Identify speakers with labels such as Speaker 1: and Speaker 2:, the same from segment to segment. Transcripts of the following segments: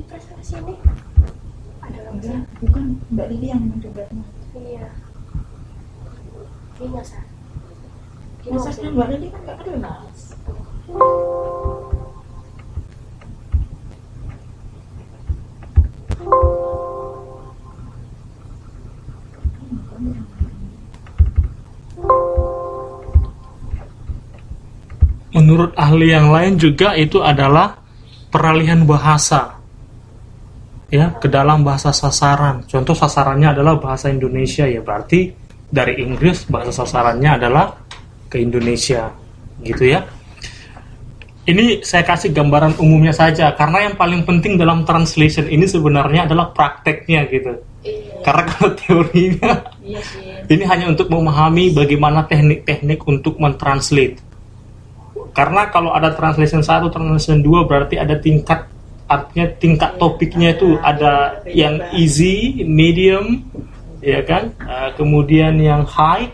Speaker 1: presentasi ini? Ada
Speaker 2: Enggak, bukan Mbak Lili yang mencoba.
Speaker 1: Iya. Ini masa.
Speaker 2: Masaknya Mbak Lili kan nggak ada mas.
Speaker 3: Menurut ahli yang lain juga itu adalah peralihan bahasa, ya, ke dalam bahasa sasaran. Contoh sasarannya adalah bahasa Indonesia, ya berarti dari Inggris bahasa sasarannya adalah ke Indonesia, gitu ya. Ini saya kasih gambaran umumnya saja, karena yang paling penting dalam translation ini sebenarnya adalah prakteknya, gitu.
Speaker 1: Iya.
Speaker 3: Karena kalau teorinya,
Speaker 2: Iya sih.
Speaker 3: ini hanya untuk memahami bagaimana teknik-teknik untuk mentranslate. Karena kalau ada translation 1, translation 2 berarti ada tingkat, artinya tingkat topiknya itu ada yang easy, medium, ya kan? Kemudian yang high.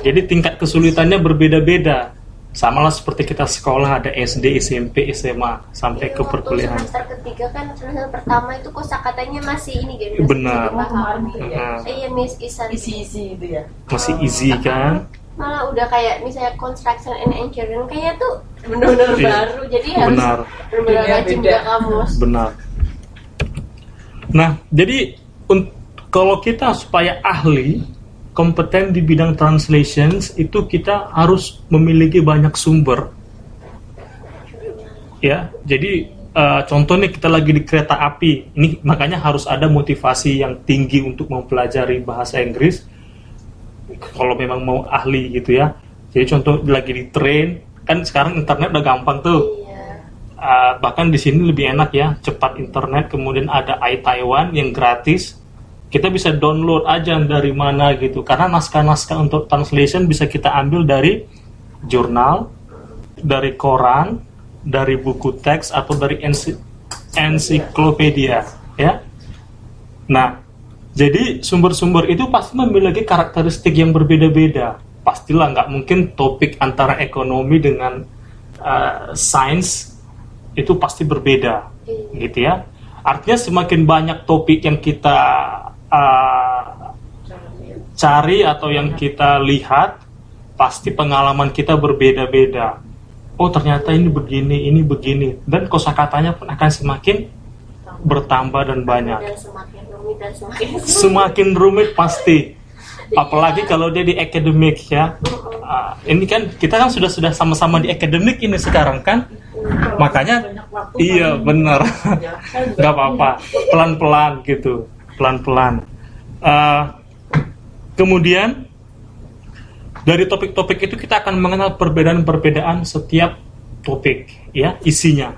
Speaker 3: Jadi tingkat kesulitannya berbeda-beda. Samalah seperti kita sekolah ada SD, SMP, SMA sampai ke perkuliahan.
Speaker 1: Semester ketiga kan semester pertama itu kosakatanya masih ini gitu.
Speaker 3: Benar.
Speaker 2: Kemarin tuh ya.
Speaker 1: Iya Miss Isan.
Speaker 2: Isi itu ya.
Speaker 3: Masih easy kan?
Speaker 1: Malah udah kayak misalnya construction and engineering kayaknya tuh benar-benar
Speaker 3: Iya.
Speaker 1: baru. Jadi harus
Speaker 3: Benar.
Speaker 1: benar-benar
Speaker 2: Dunia
Speaker 1: rajin
Speaker 2: beda.
Speaker 1: juga kamus.
Speaker 3: Benar. Nah, jadi kalau kita supaya ahli, kompeten di bidang translations, itu kita harus memiliki banyak sumber. Ya, jadi contoh nih kita lagi di kereta api, ini makanya harus ada motivasi yang tinggi untuk mempelajari bahasa Inggris. Kalau memang mau ahli gitu ya. Jadi contoh lagi di train, kan sekarang internet udah gampang tuh.
Speaker 1: Iya.
Speaker 3: Bahkan di sini lebih enak ya, cepat internet, kemudian ada iTaiwan yang gratis. Kita bisa download aja dari mana gitu, karena naskah-naskah untuk translation bisa kita ambil dari jurnal, dari koran, dari buku teks, atau dari ensiklopedia ya. Nah, jadi sumber-sumber itu pasti memiliki karakteristik yang berbeda-beda. Pastilah nggak mungkin topik antara ekonomi dengan sains itu pasti berbeda, gitu ya. Artinya semakin banyak topik yang kita cari atau yang kita lihat, pasti pengalaman kita berbeda-beda. Oh ternyata ini begini, dan kosakatanya pun akan semakin bertambah dan banyak.
Speaker 1: Dan semakin rumit dan semakin
Speaker 3: Semakin rumit pasti, apalagi kalau dia di akademik ya. Ini kan kita kan sudah sama-sama di akademik ini sekarang kan, makanya iya benar, nggak apa-apa, pelan-pelan gitu, pelan-pelan. Kemudian dari topik-topik itu kita akan mengenal perbedaan-perbedaan setiap topik ya, isinya.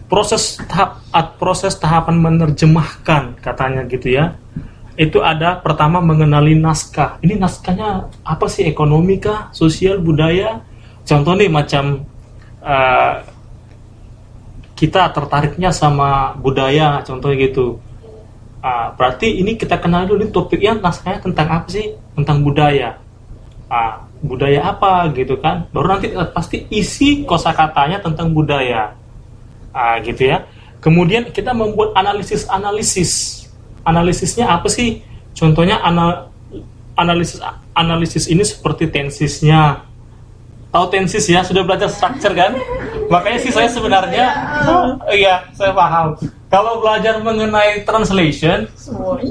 Speaker 3: Proses tahapan menerjemahkan katanya gitu ya. Itu ada pertama mengenali naskah. Ini naskahnya apa sih, ekonomi kah, sosial, budaya? Contoh nih macam kita tertariknya sama budaya, contohnya gitu. Berarti ini kita kenal dulu topiknya, naskahnya tentang apa sih? Tentang budaya. Budaya apa gitu kan? Baru nanti pasti isi kosakatanya tentang budaya. Gitu ya. Kemudian kita membuat analisisnya apa sih? Contohnya analisis ini seperti tensisnya. Tahu tensis ya, sudah belajar structure kan? Makanya sih saya sebenarnya iya, saya paham. Kalau belajar mengenai translation,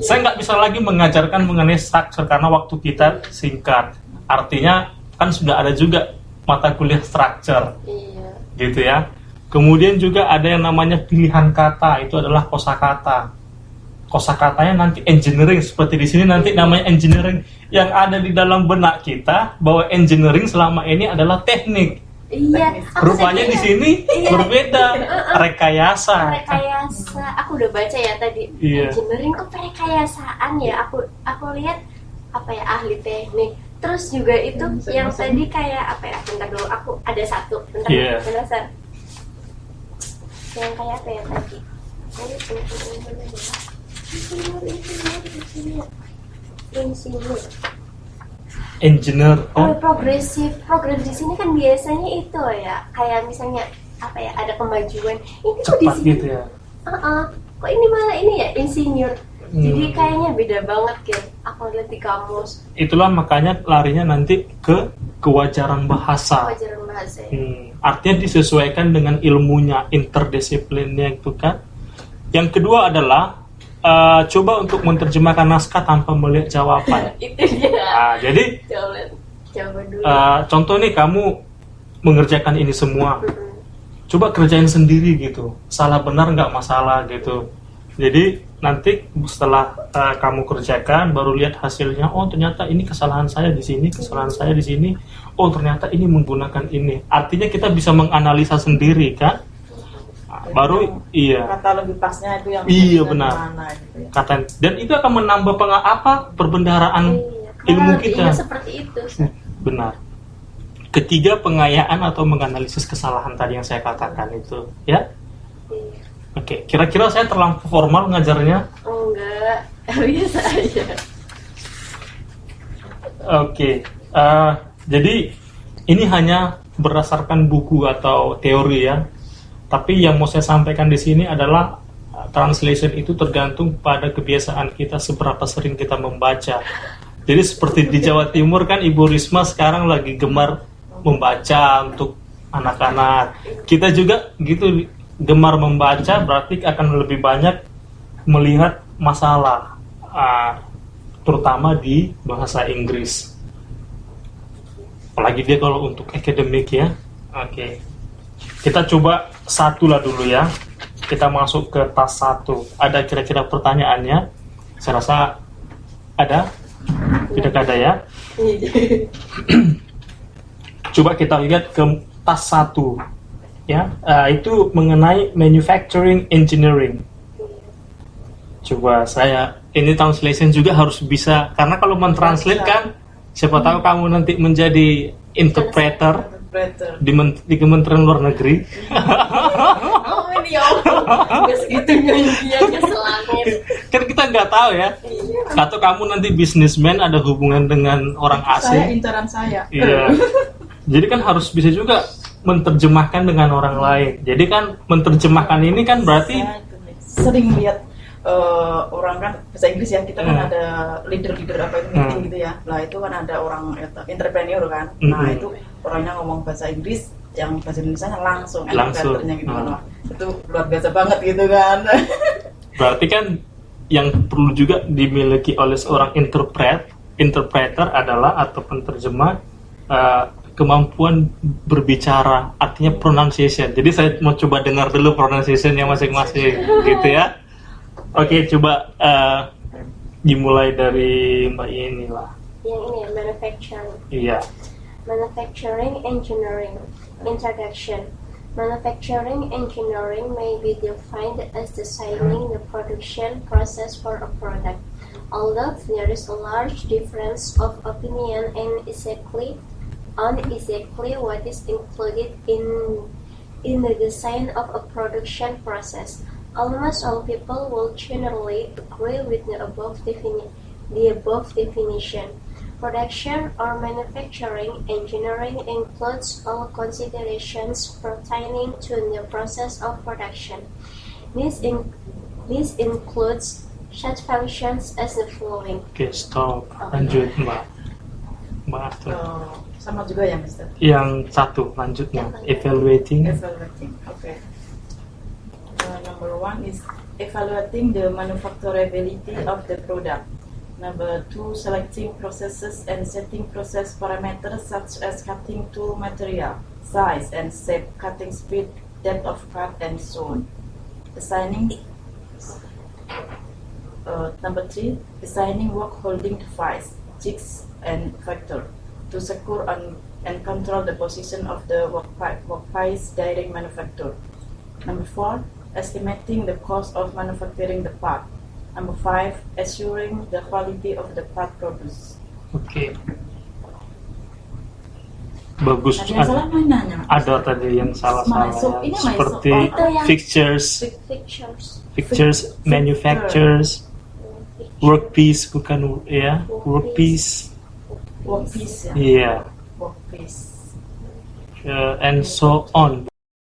Speaker 3: saya nggak bisa lagi mengajarkan mengenai structure karena waktu kita singkat. Artinya kan sudah ada juga mata kuliah structure.
Speaker 1: Iya.
Speaker 3: Gitu ya. Kemudian juga ada yang namanya pilihan kata, itu adalah kosakata. Kosakatanya nanti engineering, seperti di sini nanti namanya engineering. Yang ada di dalam benak kita bahwa engineering selama ini adalah teknik.
Speaker 1: Iya.
Speaker 3: Rupanya di sini berbeda, rekayasa.
Speaker 1: Rekayasa. Aku udah baca ya tadi.
Speaker 3: Iya.
Speaker 1: Engineering kok perekayasaan ya. Aku lihat apa ya, ahli teknik. Terus juga itu yang tadi kayak apa ya? Bentar dulu, aku ada satu. Bentar.
Speaker 3: Iya.
Speaker 1: Bentar. Yang kayak apa ya tadi?
Speaker 3: Engineer.
Speaker 1: Progresif di sini kan biasanya itu ya, kayak misalnya apa ya, ada kemajuan. Ini kok di
Speaker 3: cepat
Speaker 1: sini
Speaker 3: gitu ya.
Speaker 1: kok ini malah ini ya insinyur. Jadi kayaknya beda banget gitu. Aku lihat di kamus
Speaker 3: Itulah makanya larinya nanti ke kewajaran bahasa.
Speaker 1: pelajaran bahasa. Ya.
Speaker 3: Artinya disesuaikan dengan ilmunya, interdisiplinnya itu kan. Yang kedua adalah coba untuk menerjemahkan naskah tanpa melihat jawaban.
Speaker 1: Itu dia.
Speaker 3: Nah, jadi
Speaker 1: Coba dulu.
Speaker 3: contoh nih, kamu mengerjakan ini semua,
Speaker 1: Mm-mm.
Speaker 3: coba kerjain sendiri gitu, salah benar nggak masalah gitu. Jadi nanti setelah kamu kerjakan, baru lihat hasilnya. Oh ternyata ini kesalahan saya di sini, kesalahan saya di sini. Oh ternyata ini menggunakan ini. Artinya kita bisa menganalisa sendiri kan. Nah, baru iya.
Speaker 2: Kata lebih pasnya itu yang
Speaker 3: Iya,
Speaker 2: dari
Speaker 3: benar.
Speaker 2: mana gitu ya.
Speaker 3: Kata, dan itu akan menambah perbendaharaan
Speaker 1: Iya,
Speaker 3: ilmu
Speaker 1: malah
Speaker 3: kita.
Speaker 1: iya, seperti itu.
Speaker 3: Benar. Ketiga, pengayaan atau menganalisis kesalahan tadi yang saya katakan itu, ya.
Speaker 1: Iya.
Speaker 3: Oke, kira-kira saya terlalu formal ngajarnya.
Speaker 1: Oh enggak, biasa aja.
Speaker 3: Oke, jadi ini hanya berdasarkan buku atau teori ya. Tapi yang mau saya sampaikan di sini adalah translation itu tergantung pada kebiasaan kita, seberapa sering kita membaca. Jadi seperti di Jawa Timur kan Ibu Risma sekarang lagi gemar membaca untuk anak-anak. Kita juga gitu, gemar membaca, berarti akan lebih banyak melihat masalah, terutama di bahasa Inggris. Apalagi dia kalau untuk akademik ya. Oke. Kita coba satu lah dulu ya. Kita masuk ke tas 1. Ada kira-kira pertanyaannya? Saya rasa ada. Tidak ada ya. Coba kita lihat ke tas 1 ya. Itu mengenai manufacturing engineering. Coba ini translation juga harus bisa, karena kalau mentranslate kan siapa tahu kamu nanti menjadi interpreter di Kementerian Luar Negeri.
Speaker 1: Oh ini ya Allah, gak segitunya impiannya selangit.
Speaker 3: Kan kita nggak tahu ya. Atau kamu nanti bisnismen, ada hubungan dengan orang
Speaker 2: Saya
Speaker 3: asing.
Speaker 2: incaran saya.
Speaker 3: Iya. Jadi kan harus bisa juga menerjemahkan dengan orang lain. Jadi kan menerjemahkan ini kan berarti
Speaker 2: Saya itu nih, sering lihat orang kan bahasa Inggris ya, kita kan ada leader apa itu meeting gitu ya. Lah itu kan ada orang entrepreneur kan. Nah itu orangnya ngomong bahasa Inggris, yang bahasa Indonesia langsung interpreternya gitu kan. Wah, itu luar biasa banget gitu kan.
Speaker 3: berarti kan yang perlu juga dimiliki oleh seorang interpreter adalah atau penterjemah, kemampuan berbicara, artinya pronunciation. Jadi saya mau coba dengar dulu pronunciationnya masing-masing gitu ya. Oke, coba dimulai dari Mbak ini lah.
Speaker 1: Yang ini ya, manufacturing.
Speaker 3: Iya.
Speaker 1: Manufacturing engineering. Introduction. Manufacturing engineering may be defined as designing the production process for a product. Although there is a large difference of opinion on exactly what is included in the design of a production process, almost all people will generally agree with the above definition. Production or manufacturing engineering includes all considerations pertaining to the process of production. This includes such functions as the following.
Speaker 3: Oke, stop. Lanjut, Mbak. Mbak Astrid.
Speaker 2: Sama juga ya, Mister.
Speaker 3: Yang satu, lanjutnya. Evaluating.
Speaker 2: Okay. Number 1 is evaluating the manufacturability of the product. Number 2, selecting processes and setting process parameters such as cutting tool material, size and shape, cutting speed, depth of cut, and so on. Number 3, designing work holding device, jigs and factor to secure and control the position of the workpiece during manufacture. Number 4, estimating the cost of manufacturing the part. Number 5, assuring the quality of the part produced.
Speaker 3: Oke. Bagus.
Speaker 2: Tadi yang salah mainannya.
Speaker 3: Ada tadi yang salah-salah
Speaker 2: Ini
Speaker 3: ya. Seperti
Speaker 1: itu yang
Speaker 3: fixtures, manufacturers, workpiece bukan ya, workpiece.
Speaker 2: Workpiece ya.
Speaker 3: Iya.
Speaker 2: Workpiece.
Speaker 3: And so on.